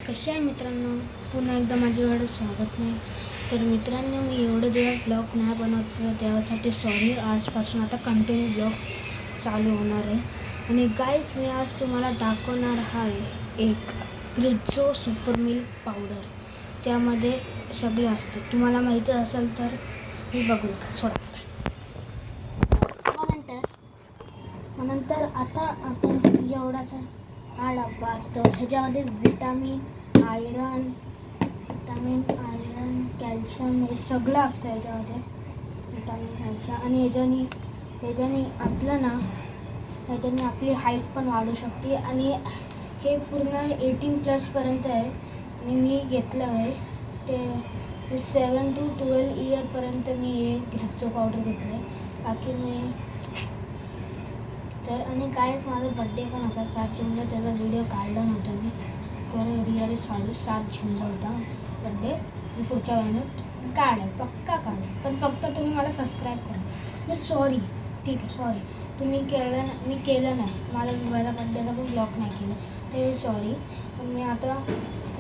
कसे आहे मित्रांनो, पुन्हा एकदा माझ्याकडे स्वागत नाही. तर मित्रांनो, मी एवढे दिवस ब्लॉग नाही बनवत, त्यासाठी सॉरी. आजपासून आता कंटिन्यू ब्लॉग चालू होणार आहे. आणि गाईस, मी आज तुम्हाला दाखवणार आहे एक ग्रिझो सुपर मिल्क पावडर. त्यामध्ये सगळे असते, तुम्हाला माहिती असेल तर मी बघू नका, सोडा. नंतर आता आपण एवढासा हा डब्बा असतो, ह्याच्यामध्ये विटामिन आयरन कॅल्शियम हे सगळं असतं ह्याच्यामध्ये. विटामिन कॅल्शियम आणि ह्याच्याने आपली हाईट पण वाढू शकते. आणि हे पूर्ण 18+ आहे. आणि मी घेतलं आहे ते 7 to 12 इयरपर्यंत मी हे ग्रिझो पावडर घेतलं आहे. बाकी मी तर आणि कायच माझा बड्डे पण होता 7 जूनला, त्याचा व्हिडिओ काढला नव्हता मी. तर रिअली सॉरी, 7 जूनला होता बड्डे. मी पुढच्या महिन्यात पक्का काढेल, पण फक्त तुम्ही मला सबस्क्राईब करा. सॉरी, ठीक आहे, सॉरी. मी केलं नाही, माझा बड्डेचा पण ब्लॉग नाही केलं, ते सॉरी. पण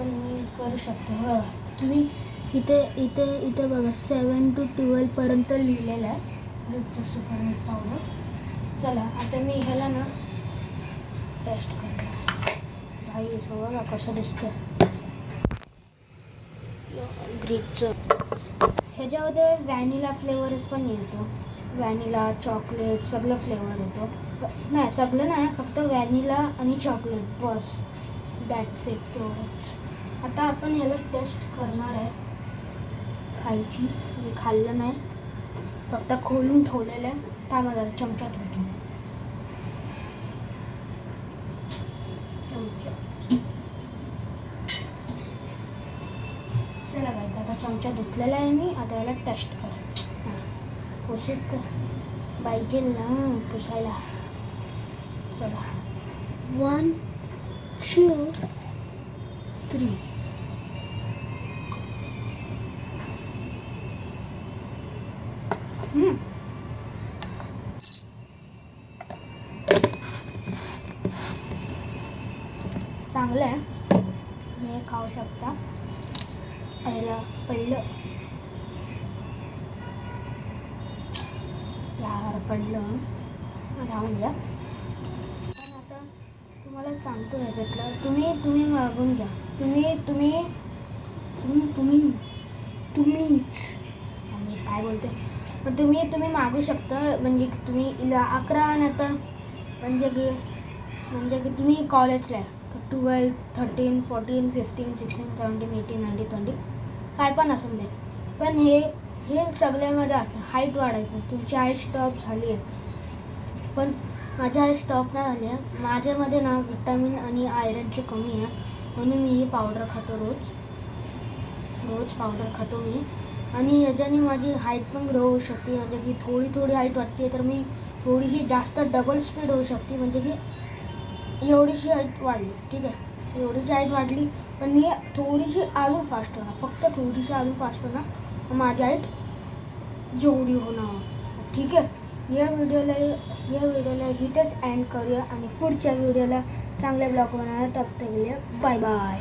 मी करू शकतो. हो, तुम्ही इथे बघा 7 to 12पर्यंत लिहिलेलं आहे ग्रिझो सुपर मिल्क पावडर. चला, आता मी ह्याला ना टेस्ट करतो. भाई बघा कसं दिसतं ग्रिझो. ह्याच्यामध्ये व्हॅनिला फ्लेवर पण येतो, व्हॅनिला चॉकलेट सगळं फ्लेवर येतो. नाही, सगळं नाही, फक्त व्हॅनिला आणि चॉकलेट, बस, दॅट्स इट. तेवढंच. आता आपण ह्याला टेस्ट करणार आहे खायची. मी खाल्लं नाही, फक्त खोलून ठेवलेलं आहे. थांबा जरा चमचा ठेवतो. चला बाई, आता चमचा धुतलेला आहे मी. आता याला टेस्ट कर. पुसूत पाहिजे ना पुसायला. चला, 1 2 3. चांगलं आहे, तुम्ही खाऊ शकता. याला पडलं राहून द्या. पण आता तुम्हाला सांगतो ह्याच्यातलं तुम्ही मागून घ्या. तुम्हीच मी काय बोलते, मग तुम्ही मागू शकता. म्हणजे तुम्ही 11 नंतर म्हणजे की तुम्ही कॉलेजला आहे, 12, 13, 14, 15, 16, 17, 18, 19, 20 काय पण असून दे. पण हे सगळ्यामध्ये असतं हाईट वाढायचं. तुमची हाईट स्टॉप झाली आहे, पण माझी हाईट स्टॉप नाही झाली आहे. माझ्यामध्ये ना विटॅमिन आणि आयरनची कमी आहे, म्हणून मी ही पावडर खातो. रोज पावडर खातो मी. आणि याच्याने माझी हाईट पण ग्रो होऊ शकते. म्हणजे की थोडी हाईट वाटते, तर मी थोडीशी जास्त डबल स्पीड होऊ शकते. म्हणजे की एवढीशी हाईट वाढली, ठीक आहे, एवढीशी हाईट वाढली, पण मी थोडीशी अजून फास्ट होणार, फक्त थोडीशी अजून फास्ट होणार. माझी हाईट जेवढी होणार, ठीक आहे. या व्हिडिओला इथेच एंड करूया आणि पुढच्या व्हिडिओला चांगले ब्लॉग बनवायला. तब तक के लिए बाय बाय.